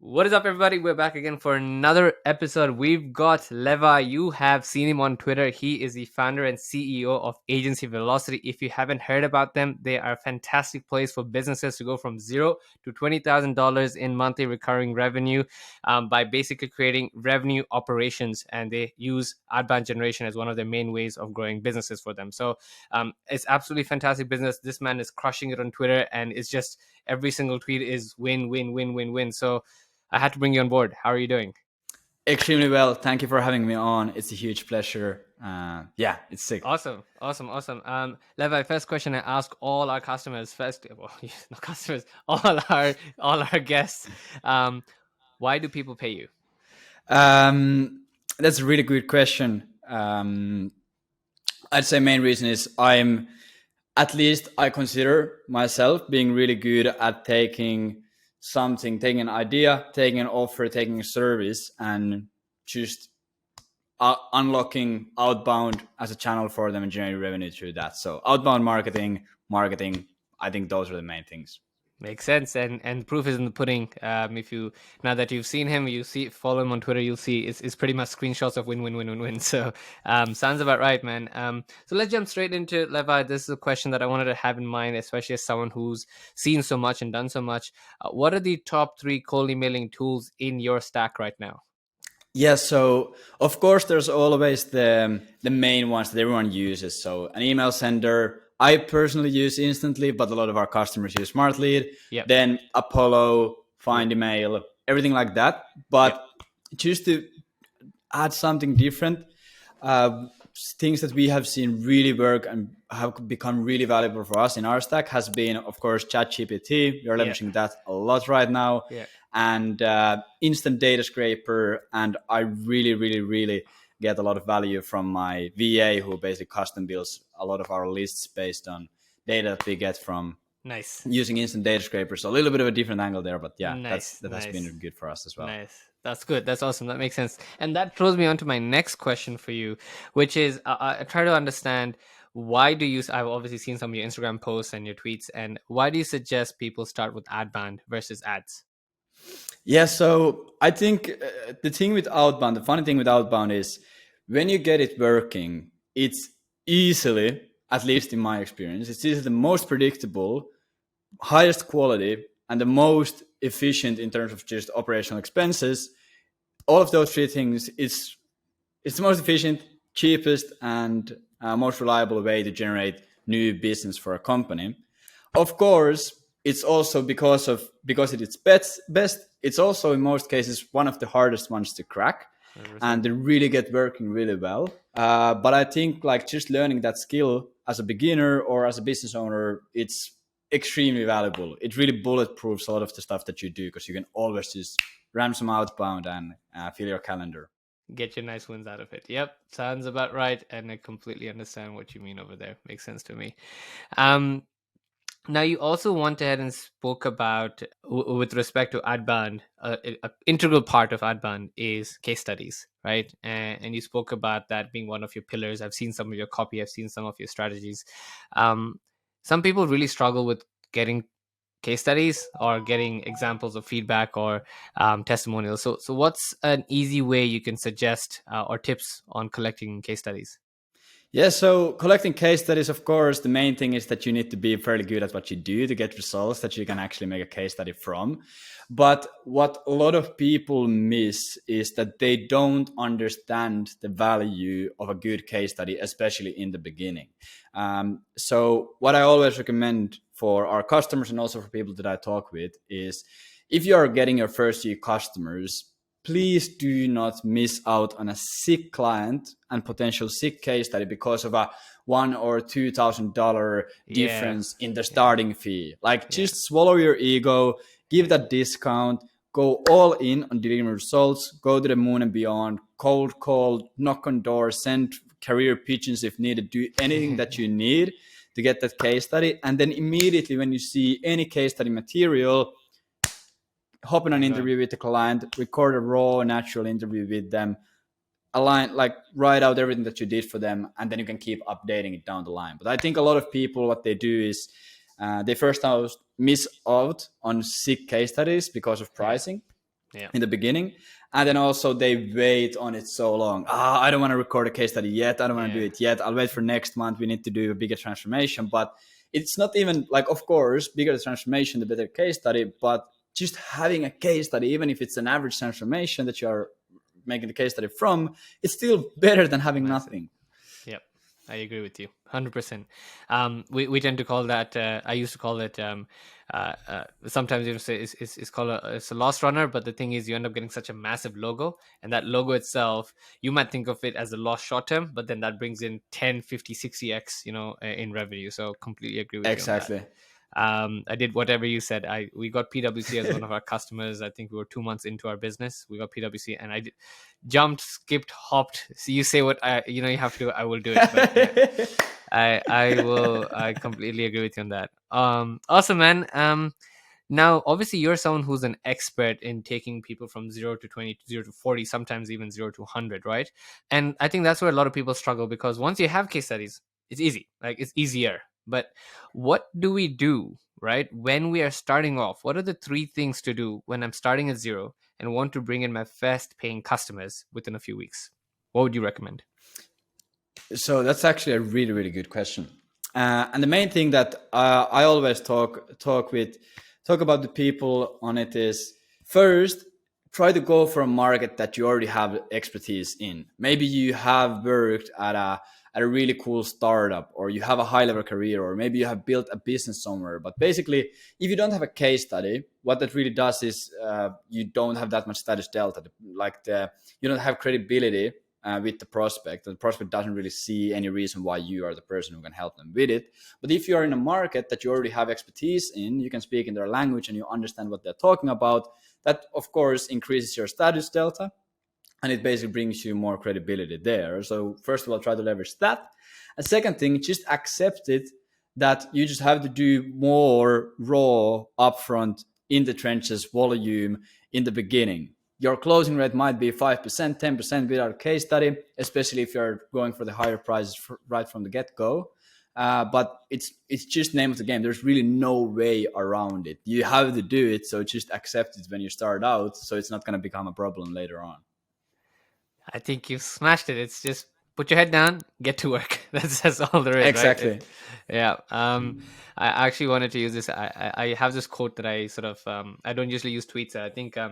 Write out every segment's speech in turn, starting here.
What is up, everybody? We're back again for another episode. We've got Leevi. You have seen him on Twitter. He is the founder and CEO of Agency Velocity. If you haven't heard about them, they are a fantastic place for businesses to go from zero to $20,000 in monthly recurring revenue by basically creating revenue operations. And they use outbound generation as one of their main ways of growing businesses for them. So it's absolutely fantastic business. This man is crushing it on Twitter, and it's just every single tweet is win, win, win, win, win. So I had to bring you on board. How are you doing? Extremely well. Thank you for having me on. It's a huge pleasure. Yeah, it's sick. Awesome. Levi, first question I ask all our customers first, well, not customers, all our guests. Why do people pay you? That's a really good question. I'd say main reason is I consider myself being really good at taking an idea, taking an offer, taking a service, and just unlocking outbound as a channel for them and generating revenue through that. So outbound marketing, I think those are the main things. Makes sense, and proof is in the pudding. If you now that you've seen him, follow him on Twitter, you'll see it's pretty much screenshots of win, win, win, win, win. So sounds about right, man. So let's jump straight into it, Levi. This is a question that I wanted to have in mind, especially as someone who's seen so much and done so much. What are the top 3 cold emailing tools in your stack right now? Yeah, so of course there's always the main ones that everyone uses. So an email sender, I personally use Instantly, but a lot of our customers use SmartLead. Yep. Then Apollo, Find Email, everything like that. But just to add something different, things that we have seen really work and have become really valuable for us in our stack has been, of course, ChatGPT. We are leveraging that a lot right now. Yeah. And Instant Data Scraper. And I really, really, really get a lot of value from my VA, who basically custom builds a lot of our lists based on data that we get from using Instant Data Scraper. So a little bit of a different angle there, but yeah, that has been good for us as well. Nice. That's good. That's awesome. That makes sense. And that throws me on to my next question for you, which is I try to understand, why do you, I've obviously seen some of your Instagram posts and your tweets, and why do you suggest people start with Outbound versus ads? Yeah, so I think the funny thing with Outbound is when you get it working, it's easily, at least in my experience, it's easily the most predictable, highest quality, and the most efficient in terms of just operational expenses. All of those 3 things, it's the most efficient, cheapest, and most reliable way to generate new business for a company. Of course, it's also because it is best, it's also in most cases one of the hardest ones to crack. 100%. And they really get working really well. But I think like just learning that skill as a beginner or as a business owner, it's extremely valuable. It really bulletproofs a lot of the stuff that you do, because you can always just ram some outbound and fill your calendar. Get your nice wins out of it. Yep, sounds about right, and I completely understand what you mean over there. Makes sense to me. Now, you also went ahead and spoke about, with respect to Outbound, an integral part of Outbound is case studies, right? And you spoke about that being one of your pillars. I've seen some of your copy. I've seen some of your strategies. Some people really struggle with getting case studies or getting examples of feedback or testimonials. So what's an easy way you can suggest or tips on collecting case studies? Yeah, so collecting case studies, of course, the main thing is that you need to be fairly good at what you do to get results that you can actually make a case study from. But what a lot of people miss is that they don't understand the value of a good case study, especially in the beginning. So what I always recommend for our customers and also for people that I talk with is, if you are getting your first few customers, please do not miss out on a sick client and potential sick case study because of a $1,000 or $2,000 difference in the starting fee. Just swallow your ego, give that discount, go all in on delivering results, go to the moon and beyond, cold call, knock on doors, send career pigeons if needed, do anything that you need to get that case study. And then immediately when you see any case study material, hop in an interview with the client, record a raw, natural interview with them, write out everything that you did for them, and then you can keep updating it down the line. But I think a lot of people, what they do is they first miss out on sick case studies because of pricing. Yeah. in the beginning, and then also they wait on it so long. I don't want to record a case study yet, I don't want to do Yeah. it yet, I'll wait for next month, we need to do a bigger transformation. But it's not even like, of course, bigger the transformation the better case study, but just having a case study, even if it's an average transformation that you are making the case study from, it's still better than having Massive. nothing. Yep, I agree with you 100%. We tend to call that, I used to call it, sometimes you say it's called it's a loss runner, but the thing is you end up getting such a massive logo, and that logo itself, you might think of it as a loss short term, but then that brings in 10, 50, 60x, in revenue. So completely agree with you on that. Exactly. I did whatever you said. We got PwC as one of our customers. I think we were 2 months into our business. We got PwC, and I did, jumped, skipped, hopped. So you say what you have to do, I will do it. But yeah, I will. I completely agree with you on that. Awesome, man. Now obviously you're someone who's an expert in taking people from 0 to 20 to 0 to 40, sometimes even 0 to 100, right? And I think that's where a lot of people struggle, because once you have case studies, it's easy, like it's easier. But what do we do, right, when we are starting off? What are the 3 things to do when I'm starting at 0 and want to bring in my first paying customers within a few weeks? What would you recommend? So that's actually a really, really good question. And the main thing that I always talk about the people on it is, first, try to go for a market that you already have expertise in. Maybe you have worked at a really cool startup, or you have a high level career, or maybe you have built a business somewhere. But basically, if you don't have a case study, what that really does is you don't have that much status delta. You don't have credibility with the prospect. The prospect doesn't really see any reason why you are the person who can help them with it. But if you are in a market that you already have expertise in, you can speak in their language and you understand what they're talking about, that of course increases your status delta, and it basically brings you more credibility there. So first of all, try to leverage that. And second thing, just accept it, that you just have to do more raw upfront in the trenches volume in the beginning. Your closing rate might be 5%, 10% without a case study, especially if you're going for the higher prices right from the get-go. But it's just name of the game. There's really no way around it. You have to do it, so just accept it when you start out, so it's not going to become a problem later on. I think you've smashed it. It's just put your head down, get to work. That's all there is, right? Exactly. Yeah. I actually wanted to use this. I have this quote that I sort of I don't usually use tweets. I think uh,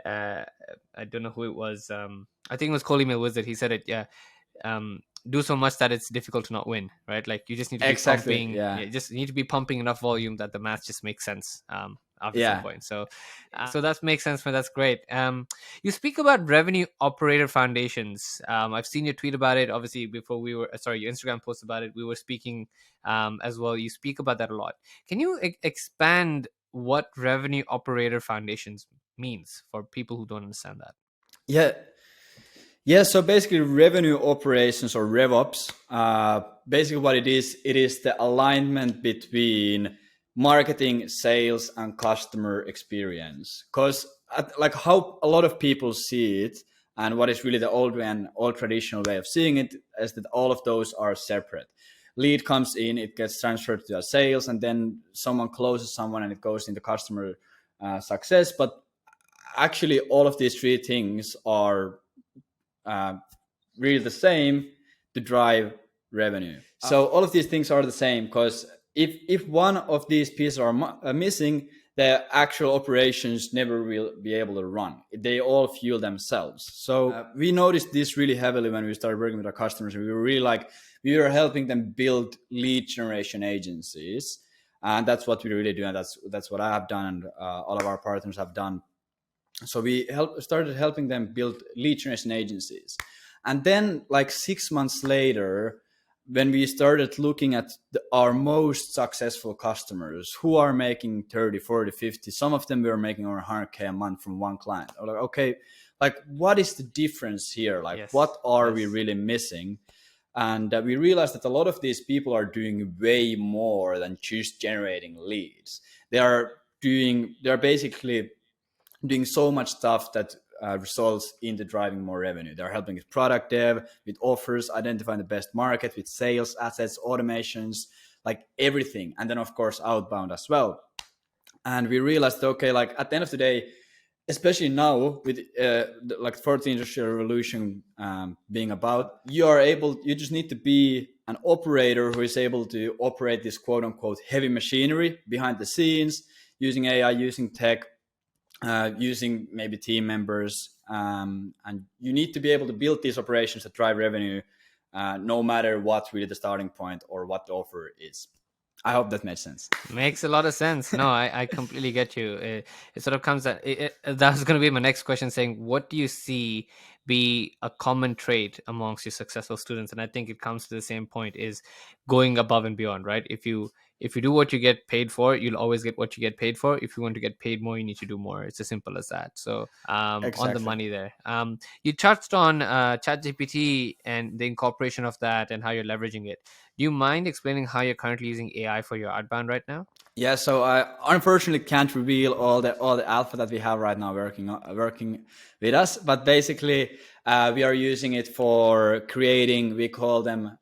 I don't know who it was. I think it was Coley Mill Wizard. He said it. Yeah. Do so much that it's difficult to not win, right? Like you just need to be Exactly. pumping. Yeah. You just need to be pumping enough volume that the math just makes sense. After some Yeah. point. So that makes sense, man. That's great. You speak about revenue operator foundations. I've seen your tweet about it. Obviously, before we were sorry, your Instagram post about it. We were speaking as well. You speak about that a lot. Can you expand what revenue operator foundations means for people who don't understand that? Yeah. Yeah. So basically, revenue operations or RevOps, basically what it is the alignment between marketing, sales, and customer experience. Because like how a lot of people see it, and what is really the old traditional way of seeing it, is that all of those are separate. Lead comes in, it gets transferred to a sales, and then someone closes someone, and it goes into customer success. But actually, all of these 3 things are uh, really the same to drive revenue. So all of these things are the same, because if one of these pieces are missing, the actual operations never will be able to run. They all fuel themselves. So we noticed this really heavily when we started working with our customers. We were really like, we were helping them build lead generation agencies, and that's what we really do, and that's what I have done, and all of our partners have done. So we started helping them build lead generation agencies. And then like 6 months later, when we started looking at our most successful customers who are making 30, 40, 50, some of them were making over 100K a month from one client. I was like, okay, like what is the difference here? Like Yes. what are we Yes. really missing? And we realized that a lot of these people are doing way more than just generating leads. They're basically doing so much stuff that results into driving more revenue. They're helping with product dev, with offers, identifying the best market, with sales, assets, automations, like everything. And then of course outbound as well. And we realized, okay, like at the end of the day, especially now with like fourth industrial revolution being about, you just need to be an operator who is able to operate this quote unquote heavy machinery behind the scenes, using AI, using tech, using maybe team members, and you need to be able to build these operations that drive revenue, no matter what really the starting point or what the offer is. I hope that made sense. Makes a lot of sense. No, I completely get you. It sort of comes that that was going to be my next question, saying, what do you see be a common trait amongst your successful students? And I think it comes to the same point: is going above and beyond, right? If you do what you get paid for, you'll always get what you get paid for. If you want to get paid more, you need to do more. It's as simple as that. So, on the Exactly. money there. You touched on ChatGPT and the incorporation of that and how you're leveraging it. Do you mind explaining how you're currently using AI for your outbound right now? Yeah, so I unfortunately can't reveal all the alpha that we have right now working with us, but basically we are using it for creating. We call them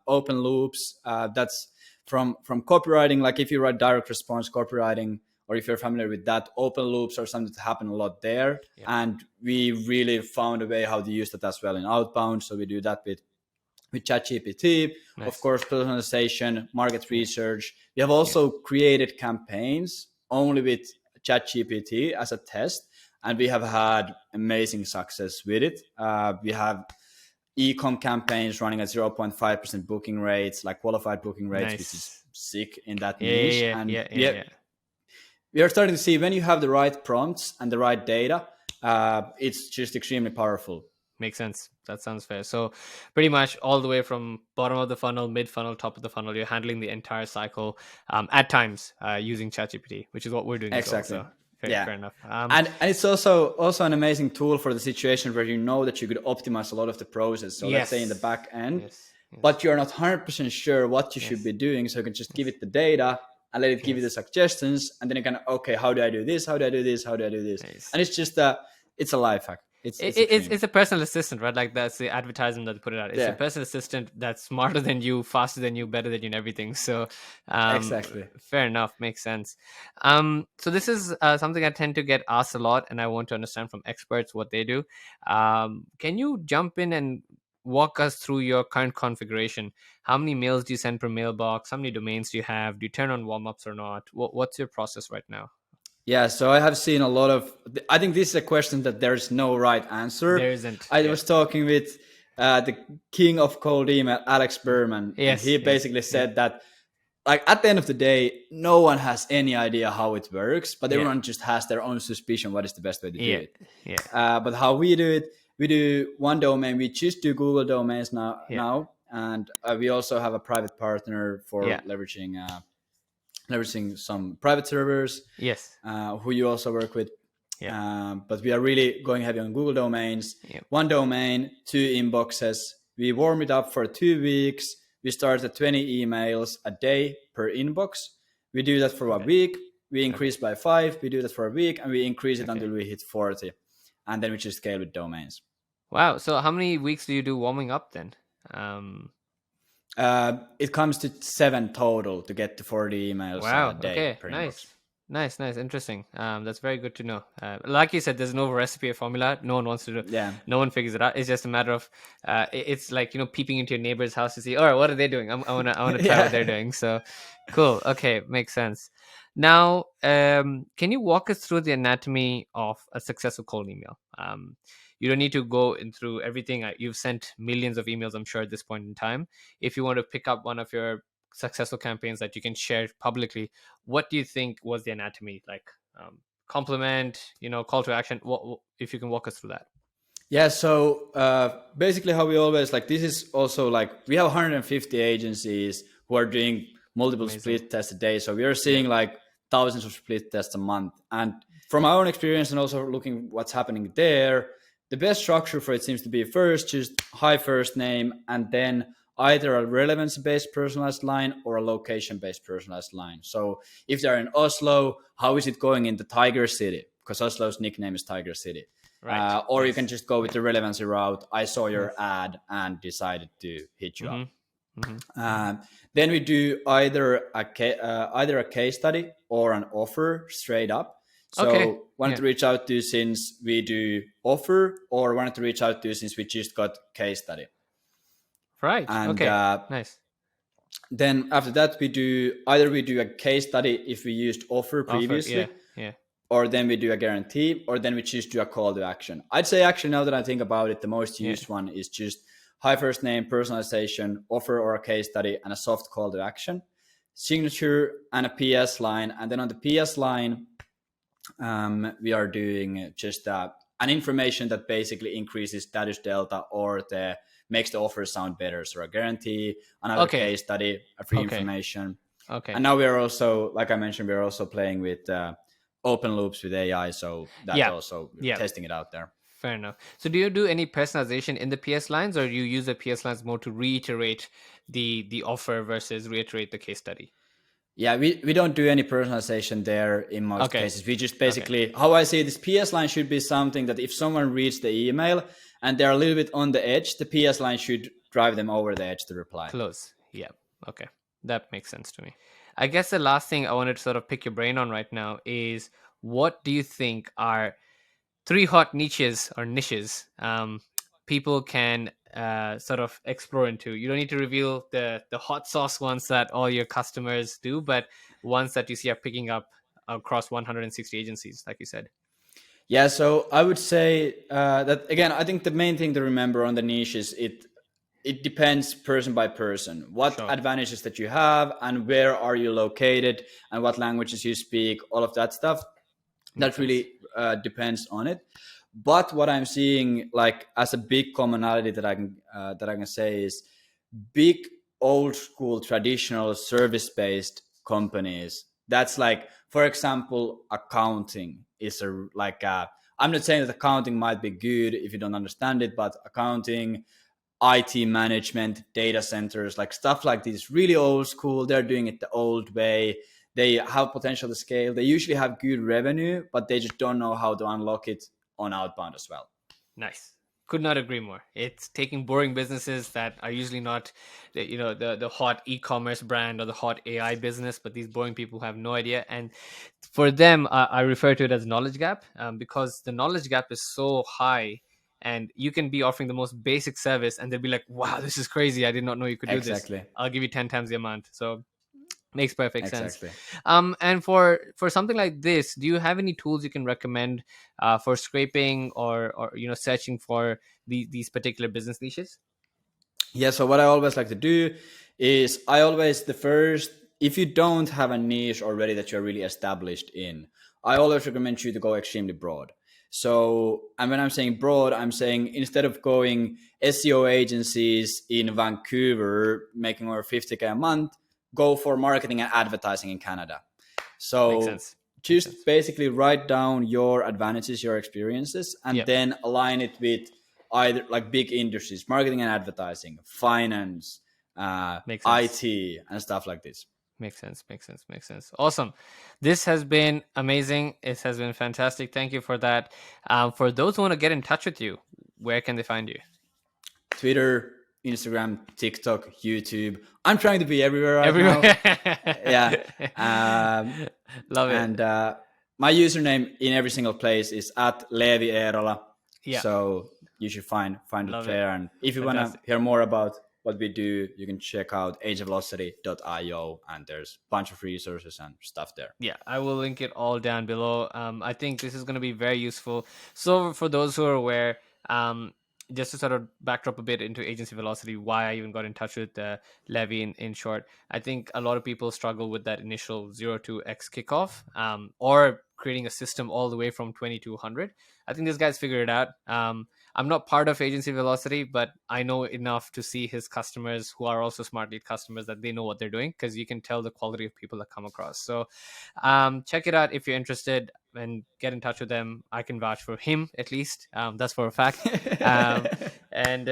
open loops. That's from copywriting. Like if you write direct response copywriting, or if you're familiar with that, open loops are something that happen a lot there. Yep. And we really found a way how to use that as well in outbound. So we do that with ChatGPT, of Nice. course, personalization, market Yeah. research. We have Yeah. also created campaigns only with ChatGPT as a test, and we have had amazing success with it. We have e-com campaigns running at 0.5% booking rates, like qualified booking rates, which is Nice. sick in that Yeah. Yeah. niche. Yeah. And Yeah. Yeah. Yeah. we are starting to see when you have the right prompts and the right data, it's just extremely powerful. Makes sense. That sounds fair. So, pretty much all the way from bottom of the funnel, mid funnel, top of the funnel, you're handling the entire cycle at times using ChatGPT, which is what we're doing as well. Exactly. So, fair, Yeah. fair enough. And it's also an amazing tool for the situation where you know that you could optimize a lot of the process. So let's say in the Yes. back end, Yes. Yes. but you're not 100% sure what you should Yes. be doing. So you can just give Yes. it the data and let it give you the Yes. suggestions. And then you can, okay, how do I do this? How do I do this? How do I do this? Nice. And it's just it's a life hack. It's It's extreme. it's a personal assistant, right? Like that's the advertisement that they put it out. It's a Yeah, personal assistant that's smarter than you, faster than you, better than you, and everything. So, exactly. fair enough, makes sense. So this is something I tend to get asked a lot, and I want to understand from experts what they do. Can you jump in and walk us through your current configuration? How many mails do you send per mailbox? How many domains do you have? Do you turn on warm ups or not? What's your process right now? Yeah, so I have seen a lot of. I think this is a question that there's no right answer. There isn't. I Yeah. was talking with the king of cold email, Alex Berman, and he Yes. Yes. basically Yeah. said that, like, at the end of the day, no one has any idea how it works, but Yeah. everyone just has their own suspicion what is the best way to do Yeah. it. Yeah. But how we do it, we do one domain. We just do Google domains now, Yeah. and we also have a private partner for Yeah. leveraging some private servers Yes. who you also work with. Yeah. But we are really going heavy on Google domains. Yeah. One domain, two inboxes. We warm it up for 2 weeks. We start at 20 emails a day per inbox. We do that for a Okay. week. We Okay. increase by 5. We do that for a week, and we increase it Okay. until we hit 40. And then we just scale with domains. Wow. So how many weeks do you do warming up then? It comes to 7 total to get to 40 emails a Wow. day Okay. per inbox. Nice. Nice. Nice. Interesting. That's very good to know. Like you said, there's no recipe or formula. No one wants to do. Yeah. No one figures it out. It's just a matter of. It's like peeping into your neighbor's house to see. All right, what are they doing? I wanna try what they're Yeah. doing. So, cool. Okay, makes sense. Now, can you walk us through the anatomy of a successful cold email? You don't need to go in through everything. You've sent millions of emails, I'm sure, at this point in time. If you want to pick up one of your successful campaigns that you can share publicly, what do you think was the anatomy like? Compliment, call to action. If you can walk us through that? Yeah, so basically, how we always like this is also like we have 150 agencies who are doing multiple Amazing. split tests a day. So we are Yeah. seeing like thousands of split tests a month. And from our own experience and also looking what's happening there, the best structure for it seems to be first just high first name and then either a relevance based personalized line or a location based personalized line. So if they're in Oslo, how is it going in the Tiger City? Because Oslo's nickname is Tiger City. Right. Or you can Nice. just go with Yeah. the relevancy route. I saw your Nice. ad and decided to hit you up. Mm-hmm. Mm-hmm. Then we do either a case study or an offer straight up. Okay. So wanted Yeah. to reach out to you since we do offer, or wanted to reach out to you since we just got case study. Right. And Okay. Nice. then after that, we do a case study if we used offer Offer. Yeah. previously, Yeah. or then we do a guarantee, or then we just do a call to action. I'd say actually now that I think about it, the most Yeah. used one is just high first name, personalization, offer or a case study, and a soft call to action, signature and a PS line. And then on the PS line, we are doing just an information that basically increases status delta or the makes the offer sound better. So a guarantee, another Okay. case study, a free Okay. information. Okay. And now we are also, like I mentioned, we're also playing with open loops with AI. So that Yeah. also we're Yeah. testing it out there. Fair enough. So do you do any personalization in the PS lines, or you use the PS lines more to reiterate the offer versus reiterate the case study? Yeah, we don't do any personalization there in most Okay. cases. We just Okay. basically, how I see this PS line should be something that if someone reads the email and they're a little bit on the edge, the PS line should drive them over the edge to reply. Close. Yeah. Okay. That makes sense to me. I guess the last thing I wanted to sort of pick your brain on right now is, what do you think are three hot niches people can sort of explore into? You don't need to reveal the hot sauce ones that all your customers do, but ones that you see are picking up across 160 agencies, like you said. Yeah, so I would say that again. I think the main thing to remember on the niche is it depends person by person. What Sure. advantages that you have, and where are you located, and what languages you speak. All of that stuff Makes that sense. really depends on it. But what I'm seeing, like as a big commonality that I can say is big old school traditional service based companies. That's like, for example, accounting is a like a, I'm not saying that accounting might be good if you don't understand it, but accounting, IT management, data centers, like stuff like this, really old school. They're doing it the old way. They have potential to scale. They usually have good revenue, but they just don't know how to unlock it on outbound as well. Nice. Could not agree more. It's taking boring businesses that are usually not, the hot e-commerce brand or the hot AI business, but these boring people who have no idea. And for them, I refer to it as knowledge gap, because the knowledge gap is so high, and you can be offering the most basic service, and they'll be like, "Wow, this is crazy! I did not know you could do this. Exactly. I'll give you 10 times the amount." So makes perfect sense. Exactly. And for something like this, do you have any tools you can recommend for scraping or searching for these particular business niches? Yeah, so what I always like to do is I always the first, if you don't have a niche already that you're really established in, I always recommend you to go extremely broad. So, and when I'm saying broad, I'm saying instead of going SEO agencies in Vancouver making over 50K a month, go for marketing and advertising in Canada. Makes So sense. Makes just sense. basically write down your advantages, your experiences, and Yeah, then align it with either like big industries, marketing and advertising, finance, makes sense. IT, and stuff like this. Makes sense. Makes sense. Makes sense. Awesome. This has been amazing. It has been fantastic. Thank you for that. For those who want to get in touch with you, where can they find you? Twitter, Instagram, TikTok, YouTube. I'm trying to be everywhere right now. Yeah. Everywhere. Um, Love and it. my username in every single place is at Leevi Eerola. Yeah. So you should find it Love it. there. And if you want to Fantastic. hear more about what we do, you can check out ageofvelocity.io, and there's a bunch of resources and stuff there. Yeah, I will link it all down below. I think this is going to be very useful. So for those who are aware, um, just to sort of backdrop a bit into agency velocity, why I even got in touch with Levy in short, I think a lot of people struggle with that initial 0 to X kickoff, or creating a system all the way from 20 to 100. I think this guy's figured it out. I'm not part of agency velocity, but I know enough to see his customers who are also smart lead customers that they know what they're doing, because you can tell the quality of people that come across. So check it out if you're interested, and get in touch with them. I can vouch for him, at least. That's for a fact. Um, and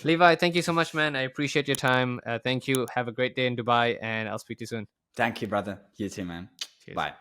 Levi, thank you so much, man. I appreciate your time. Thank you. Have a great day in Dubai, and I'll speak to you soon. Thank you, brother. You too, man. Cheers. Bye.